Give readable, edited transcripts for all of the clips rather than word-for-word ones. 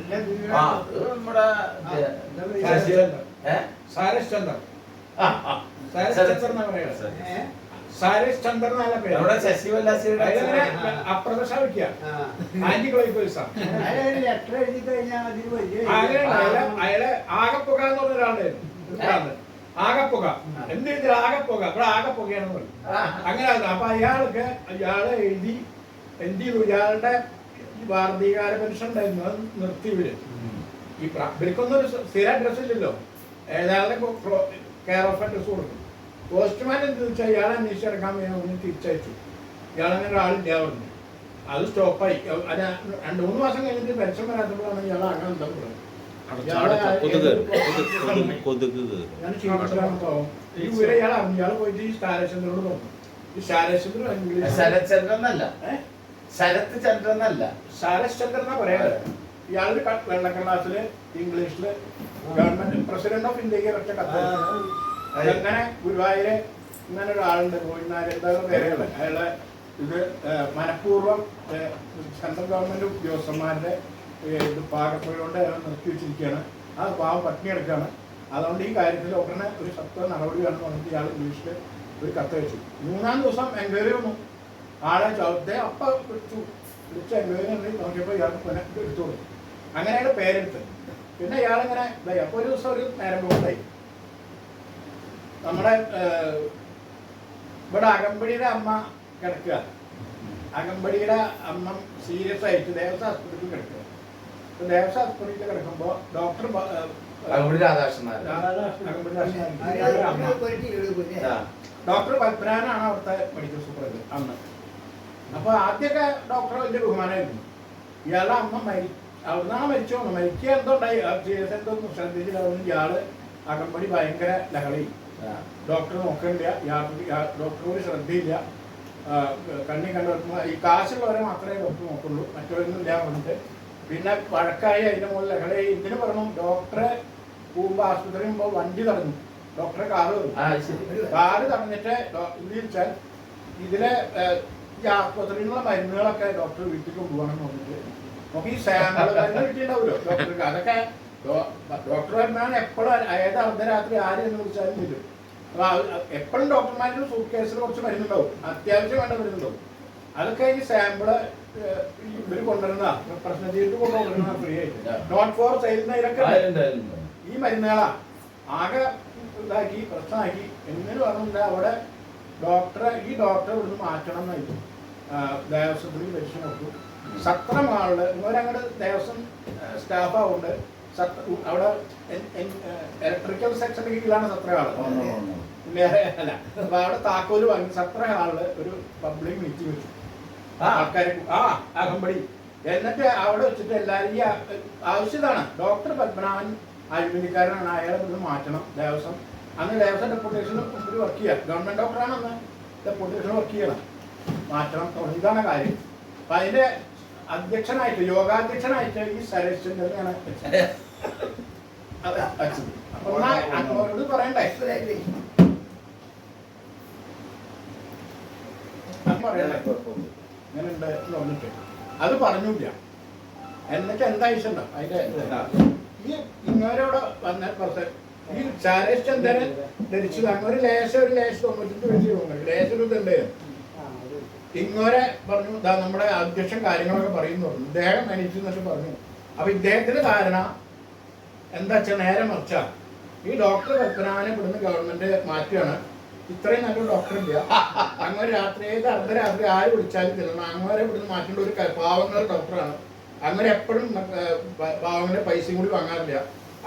നമ്മുടെ സാരസ് ചന്ദ്രൻ സാരസ് ചന്ദ്രൻ നല്ല പേര്. നമ്മുടെ ശശിവല്ലാസിയുടെ അപ്രദർശിക്കുക ആന്റിക്ലോയിക്കോയിസാണ്. അയാളെ ആകെപ്പുക എന്ന് പറഞ്ഞ ഒരാളുണ്ടായിരുന്നു. ആകെപ്പുക എന്ത് ചെയ്തില്ല ആകെപ്പുക ഇവിടെ ആകെപ്പുകയാണെന്ന് പറയും. അങ്ങനെ അപ്പൊ ഇയാള് എഴുതി എന്ത് ചെയ്തു, ഇയാളുടെ വാർദ്ധീകാല പെൻഷൻ ഉണ്ടായിരുന്നു, അത് നിർത്തി ഇവര്. ഇവർക്കൊന്നും ഒരു സ്ഥിര അഡ്രസ് ഇല്ലല്ലോ, ഏതാളുടെ കെയർ ഓഫ് അഡ്രസ് കൊടുക്കും. പോസ്റ്റ്മാൻ എന്ത് വെച്ചാൽ ഇയാളെ അന്വേഷിച്ചെടുക്കാൻ വേണ്ടി തിരിച്ചയച്ചു. ഇയാളങ്ങനെ ഒരാളില്ല പറഞ്ഞു. അത് സ്റ്റോപ്പായി. 2-3 മാസം കഴിഞ്ഞിട്ട് പെൻഷൻ വരാത്തപ്പോഴാണ് ഇയാൾ അങ്ങനെ എന്താ പറയുന്നത് ഇയാൾ അറിഞ്ഞു. ഇയാൾ പോയിട്ട് ഈ ശാരചന്ദ്രനോട് പറഞ്ഞു. ഈ ശാരചന്ദ്രൻ ശരത്ചന്ദ്രനല്ല, ശരത് ചന്ദ്രനല്ല, ശാരസ് ചന്ദ്രൻ എന്നാ പറയാ. ഇയാളൊരു വെള്ളക്കടലാസില് ഇംഗ്ലീഷില് ഗവൺമെന്റ് പ്രസിഡന്റ് ഓഫ് ഇന്ത്യക്ക് ഒറ്റ കത്ത്. അങ്ങനെ ഗുരുവായൂര് ഇങ്ങനെ ഒരാളുണ്ട്, കോഴിനാര് എന്താ പേരുള്ള അയാളെ ഇത് മനഃപൂർവ്വം സെൻട്രൽ ഗവൺമെന്റ് ഉദ്യോഗസ്ഥന്മാരുടെ ഇത് പാകപ്പുഴ കൊണ്ട് നിർത്തി വെച്ചിരിക്കുകയാണ്. ആ പാവം പട്ടിണി എടുക്കുകയാണ്. അതുകൊണ്ട് ഈ കാര്യത്തിൽ ഉടനെ ഒരു ശക്ത നടപടി വേണമെന്ന് പറഞ്ഞിട്ട് ഇയാൾ ഇംഗ്ലീഷിൽ ഒരു കത്ത് വെച്ചു. 3-ാം ദിവസം എൻക്വയറി വന്നു. ആളെ ചോദ്യത്തെ അപ്പം വിളിച്ച എൻക്വയറി നോക്കിയപ്പോൾ ഇയാൾക്ക് പിന്നെ എടുത്തു കൊടുത്തു. അങ്ങനെയാണ് പേരെടുത്ത്. പിന്നെ ഇയാളിങ്ങനെ ഇതായി. അപ്പോൾ ഒരു ദിവസം ഒരു നേരം പോകുന്നതായി. നമ്മുടെ ഇവിടെ അകമ്പടിയുടെ അമ്മ കിടക്കുക. അകമ്പടിയുടെ അമ്മ സീരിയസ് ആയിട്ട് ദേവസ്വം ആസ്പത്രിയിൽ കിടക്കുക. ദേവസ്വം ആസ്പത്രിയിൽ കിടക്കുമ്പോൾ ഡോക്ടർ ഡോക്ടർ പത്മനാഭനാണ് അവിടുത്തെ മെഡിക്കൽ സൂപ്പർവൈസർ അന്ന്. അപ്പൊ ആദ്യമൊക്കെ ഡോക്ടർ വലിയ ബഹുമാനമായിരുന്നു. ഇയാളുടെ അമ്മ അവിടുന്നാണ് മരിച്ചു. മരിക്കുക എന്തോ ഉണ്ടായി, സീരിയസ് എന്തോ ശ്രദ്ധിച്ചില്ല. ഇയാള് അകമ്പടി ഭയങ്കര ലഹളി. ഡോക്ടർ നോക്കണില്ല, ഡോക്ടറോട് ശ്രദ്ധയില്ല. കണ്ണി കണ്ടു ഈ കാശുള്ളവരെ മാത്രമേ ഡോക്ടർ നോക്കുള്ളൂ, മറ്റവരൊന്നും ഇല്ല പറഞ്ഞിട്ട് പിന്നെ വഴക്കായി. അതിന്റെ മുകളിൽ ലഹളി. ഇതിന് പറഞ്ഞു ഡോക്ടറെ പോകുമ്പോൾ ആശുപത്രി പോകുമ്പോൾ വണ്ടി തടഞ്ഞു. ഡോക്ടറെ കാറ് തടഞ്ഞിട്ട് ഇത് വെച്ചാൽ ഇതിലെ ഈ ആശുപത്രിയിലുള്ള മരുന്നുകളൊക്കെ ഡോക്ടർ വീട്ടിൽ കൊണ്ടുപോകണം നോക്കിയിട്ട് നമുക്ക് ഈ സാമ്പിൾ മരുന്ന് കിട്ടിയിട്ടുണ്ടാവുമല്ലോ ഡോക്ടർക്ക്. അതൊക്കെ ഡോക്ടർമാരാണ് എപ്പോഴും ഏത് അർദ്ധരാത്രി ആര് എന്ന് വിളിച്ചാലും വരും. അപ്പൊ എപ്പോഴും ഡോക്ടർമാരുടെ സൂട്ട് കേസിൽ കുറച്ച് മരുന്നുണ്ടാവും, അത്യാവശ്യം വേണ്ട മരുന്നുണ്ടാവും. അതൊക്കെ ഈ സാമ്പിള് ഇവര് കൊണ്ടുവരുന്ന പ്രശ്നം ചെയ്തിട്ട് കൊണ്ടുവരുന്ന ഫ്രീ ആയിട്ട് നോട്ട് ഫോർ സെയിൽസിനൊക്കെ ഈ മരുന്നുകളാ ആകെ ഇതാക്കി പ്രശ്നമാക്കി. എന്നിട്ട് പറഞ്ഞില്ല അവിടെ ഈ ഡോക്ടറെ ഇവിടുന്ന് മാറ്റണം എന്നായിരുന്നു. ദേവസ്വത്തിൽ പരിശീലനം നോക്കൂ. സത്രം ആളുടെ ഇവരങ്ങോട്ട് ദേവസ്വം സ്റ്റാഫാവുണ്ട്. അവിടെ ഇലക്ട്രിക്കൽ സെക്ഷന്റെ കീഴിലാണ് സത്ര ഹാള്. അല്ല അപ്പൊ അവിടെ താക്കോല് വാങ്ങി സത്ര ഹാളില് ഒരു പബ്ലിക് മീറ്റിംഗ് വെച്ചു. ആൾക്കാരെ അകമ്പടി. എന്നിട്ട് അവിടെ വെച്ചിട്ട് എല്ലാവരും ഈ ആവശ്യതാണ്. ഡോക്ടർ പത്മനാഭൻ അഴിമതിക്കാരനാണ്, അയാളെ ഇവിടുന്ന് മാറ്റണം. ദേവസ്വം അന്ന് ദേവസ്വം ഡെപ്യൂട്ടേഷന് ഒരു വർക്ക് ചെയ്യുക, ഗവൺമെന്റ് ഡോക്ടറാണ് അന്ന് ഡെപ്യൂട്ടേഷൻ വർക്ക് ചെയ്യണം, മാറ്റണം. ഇതാണ് കാര്യം. അപ്പൊ അതിന്റെ അധ്യക്ഷനായിട്ട് യോഗാധ്യക്ഷനായിട്ട് ഈ സരസ് ചന്ദ്രനാണ് വെച്ചത്. അപ്പൊ അങ്ങോട്ട് പറയണ്ടേ ഇങ്ങനെ ഉണ്ട് എന്ന് പറഞ്ഞിട്ട് അത് പറഞ്ഞില്ല. എന്നിട്ട് എന്താ ആവശ്യമുണ്ടോ അതിന്റെ ഈ ഇങ്ങോരോടെ വന്ന ഈ സരസ് ചന്ദ്രൻ ധരിച്ചത് അങ്ങൊരു ലേശം 95 വെച്ച് ലേശം ഇതുണ്ടായിരുന്നു. ഇങ്ങോരെ പറഞ്ഞു നമ്മുടെ അധ്യക്ഷൻ കാര്യങ്ങളൊക്കെ പറയുന്നു. ഇദ്ദേഹം മരിച്ചു എന്നൊക്കെ പറഞ്ഞു. അപ്പൊ ഇദ്ദേഹത്തിന്റെ ധാരണ എന്താ വെച്ചാൽ നേരെ മറിച്ച ഈ ഡോക്ടർ പത്മനാഭനെ ഇവിടുന്ന് ഗവൺമെന്റ് മാറ്റുകയാണ്. ഇത്രയും നല്ലൊരു ഡോക്ടർ ഇല്ല. അങ്ങനെ രാത്രി അർദ്ധരാത്രി ആര് വിളിച്ചാലും തരണം. അങ്ങനെ ഇവിടുന്ന് മാറ്റേണ്ട ഒരു പാവങ്ങളുടെ ഡോക്ടറാണ്. അങ്ങനെ എപ്പോഴും പാവങ്ങളുടെ പൈസയും കൂടി വാങ്ങാറില്ല.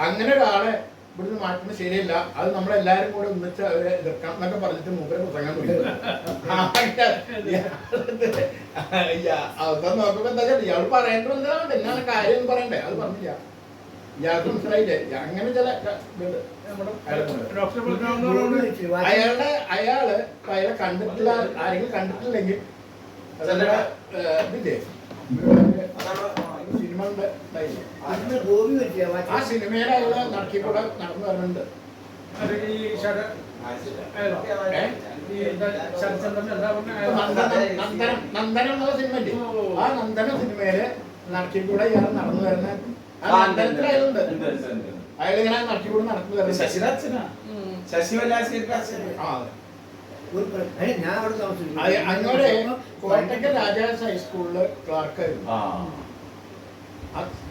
അങ്ങനെ ഒരാളെ ഇവിടുന്ന് മാറ്റുന്നത് ശരിയല്ല. അത് നമ്മളെല്ലാരും കൂടെ ഒന്നിച്ച് അവരെ എതിർക്കണം എന്നൊക്കെ പറഞ്ഞിട്ട് മൂപ്പരെ പ്രസംഗം തുടങ്ങി. അവസാനം നോക്കുമ്പോ എന്താ ഇയാൾ പറയേണ്ടത് എന്താ എന്നാണ് കാര്യം പറയണ്ടേ, അത് പറഞ്ഞില്ല. ഇയാൾക്ക് മനസ്സിലായില്ലേ. അങ്ങനെ ചില അയാളെ കണ്ടിട്ടില്ല, ആരെങ്കിലും കണ്ടിട്ടില്ലെങ്കിൽ ഇതില്ലേ സിനിമ ആ സിനിമയുടെ അയാള് നടക്കിക്കൂടെ നടന്നു വരുന്നുണ്ട്. നന്ദനം എന്നുള്ള സിനിമ ഇല്ലേ, ആ നന്ദന സിനിമയില് നടക്കിക്കൂടെ ഇയാൾ നടന്നു വരുന്ന അമ്പലത്തിലായതുകൊണ്ട് അയാളിങ്ങനെ നടത്തിക്കൂടെ നടക്കുന്നത് ശശിയുടെ അച്ഛനാ. ശശി വല്ലാശ്ശേരിയുടെ അച്ഛൻ. അങ്ങോട്ട് കോട്ടയ്ക്കൽ രാജാസ് ഹൈസ്കൂളില് ക്ലാർക്കായിരുന്നു.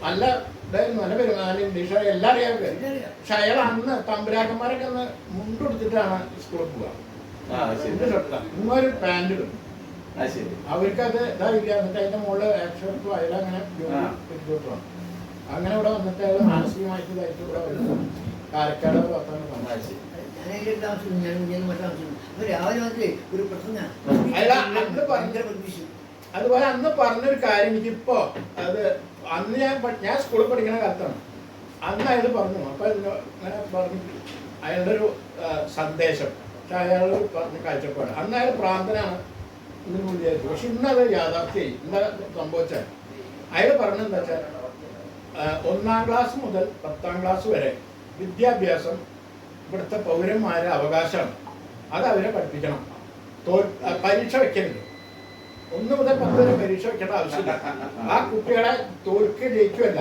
നല്ല നല്ല പെരുമാനം ഇംഗ്ലീഷ് എല്ലാം അറിയാം. പക്ഷെ അയാൾ അന്ന് തമ്പുരാക്കന്മാരൊക്കെ അന്ന് മുണ്ടെടുത്തിട്ടാണ് സ്കൂളിൽ പോവുക. ഇന്നൊരു പാൻറ് ഇടും. അവർക്കത് ഇതായില്ല. എന്നിട്ട് അതിന്റെ മുകളിൽ ആക്ഷേപം അയാൾ അങ്ങനെ എടുത്തോട്ടാണ്. അങ്ങനെ ഇവിടെ വന്നിട്ട് അയാൾ മാനസികമായിട്ട് ഇതായിട്ട് ഇവിടെ വരുന്നു. കാരക്കാട് അതുപോലെ അന്ന് പറഞ്ഞൊരു കാര്യം എനിക്കിപ്പോ അത് അന്ന് ഞാൻ സ്കൂളിൽ പഠിക്കുന്ന കാലത്താണ്. അന്ന് അയാൾ പറഞ്ഞു. അപ്പൊ അങ്ങനെ പറഞ്ഞു അയാളുടെ ഒരു സന്ദേശം. പക്ഷെ അയാൾ പറഞ്ഞ കാഴ്ചപ്പാട് അന്ന് അയാൾ പ്രാന്തനാണ് എന്ന് വിചാരിച്ചു. പക്ഷെ ഇന്നത് യാഥാർത്ഥ്യമായി. എന്താ സംഭവിച്ചാൽ അയാൾ പറഞ്ഞെന്താ വെച്ചാൽ 1ാം ക്ലാസ് മുതൽ 10ാം ക്ലാസ് വരെ വിദ്യാഭ്യാസം ഇവിടുത്തെ പൗരന്മാരുടെ അവകാശമാണ്. അത് അവരെ പഠിപ്പിക്കണം. പരീക്ഷ വെക്കരുത്. 1 മുതൽ 10 വരെ പരീക്ഷ വെക്കേണ്ട ആവശ്യമില്ല. ആ കുട്ടികളെ തോൽക്ക് ജയിക്കുമല്ല,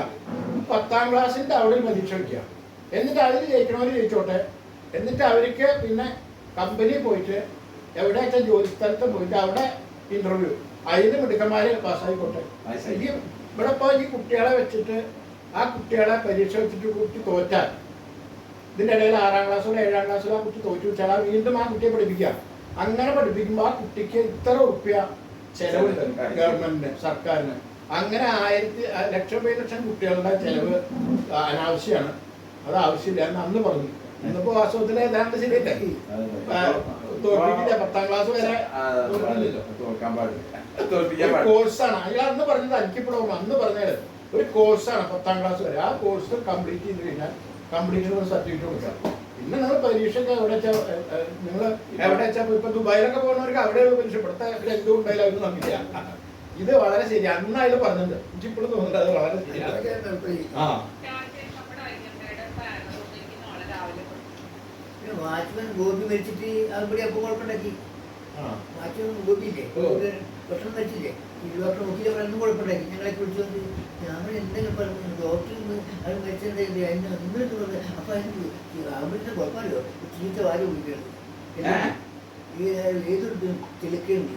10ാം ക്ലാസ്സിന്റെ അവിടെ പരീക്ഷ വെക്കുക. എന്നിട്ട് അതിൽ ജയിക്കണവർ ജയിച്ചോട്ടെ. എന്നിട്ട് അവർക്ക് പിന്നെ കമ്പനി പോയിട്ട് എവിടെയൊക്കെ ജോലി സ്ഥലത്ത് പോയിട്ട് അവിടെ ഇന്റർവ്യൂ അതിന് മിടുക്കന്മാര് പാസ്സായിക്കോട്ടെ. ഇവിടെ ഇപ്പോൾ ഈ കുട്ടികളെ വെച്ചിട്ട് ആ കുട്ടികളെ പരീക്ഷ വെച്ചിട്ട് കുട്ടി തോറ്റാൽ ഇതിൻ്റെ ഇടയിൽ 6ാം ക്ലാസ്സിലോ 7ാം ക്ലാസ്സിലോ ആ കുട്ടി തോറ്റു വെച്ചാൽ വീണ്ടും ആ കുട്ടിയെ പഠിപ്പിക്കുക. അങ്ങനെ പഠിപ്പിക്കുമ്പോൾ ആ കുട്ടിക്ക് ഇത്ര ഉറുപ്പ്യ ചെലവുണ്ട് ഗവൺമെന്റിന്, സർക്കാരിന്. അങ്ങനെ 1000 ലക്ഷം കുട്ടികളുടെ ചെലവ് അനാവശ്യമാണ്. അത് ആവശ്യമില്ല എന്ന് അന്ന് പറഞ്ഞു. ഇന്നിപ്പോ വാസ്തവത്തിൽ ഏതാണ്ട് ശരിയല്ലേ? തോൽപ്പിക്കില്ല. 10ാം ക്ലാസ് വരെ കോഴ്സാണ് അയാൾ അന്ന് പറഞ്ഞത്. എനിക്കിപ്പോഴും അന്ന് പറഞ്ഞത് ഒരു കോഴ്സാണ് 10ാം ക്ലാസ് വരെ. ആ കോഴ്സ് കംപ്ലീറ്റ് ചെയ്ത് കഴിഞ്ഞാൽ കംപ്ലീറ്റ് സർട്ടിഫിക്കറ്റ് കൊടുക്കാം. പിന്നെ നിങ്ങൾ പരീക്ഷയ്ക്ക് എവിടെ വെച്ചാൽ നിങ്ങൾ എവിടെ വെച്ചാൽ ഇപ്പൊ ദുബായിലൊക്കെ പോകുന്നവർക്ക് അവിടെയുള്ള പരീക്ഷ ഇവിടുത്തെ എന്തുകൊണ്ടായാലും അവർക്ക് നമുക്കില്ല. ഇത് വളരെ ശരി. അന്ന് അയാൾ പറഞ്ഞത് എനിക്കിപ്പോഴും തോന്നുന്നത് അത് വളരെ ശരിയാണ്. വാച്ച്മാൻ ഗോപി മരിച്ചിട്ട് അവിടെ അപ്പൊ കുഴപ്പമുണ്ടാക്കി. വാച്ച്മാൻ ഗോപിയില്ലേ ഭക്ഷണം മരിച്ചില്ലേ? ഈ ഡോക്ടർ നോക്കിയിട്ട് പറയുന്നത് കുഴപ്പമുണ്ടാക്കി. ഞങ്ങളെ വിളിച്ചുകൊണ്ട് ഞങ്ങൾ എന്തെങ്കിലും പറഞ്ഞു ഡോക്ടർ അത് മരിച്ചെന്താ അതിന് നിന്നിട്ട് പറഞ്ഞത്. അപ്പൊ അതിന് അവിടുത്തെ കുഴപ്പമില്ലോ ചീത്ത വാരി കുടിക്കുന്നത്. ഏതൊരു തിളക്കുണ്ട്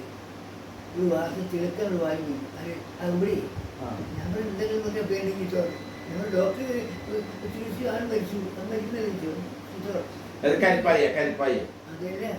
ഒരു വാസം തിളക്കാൻ വാരി അവിടെ ഞങ്ങൾ എന്തെങ്കിലും പറഞ്ഞാൽ പേടിച്ചോ. ഞങ്ങൾ ഡോക്ടർ ചികിത്സ ആരും മരിച്ചു. അത് മരിക്കുന്ന കരിപ്പായി അതെല്ലേ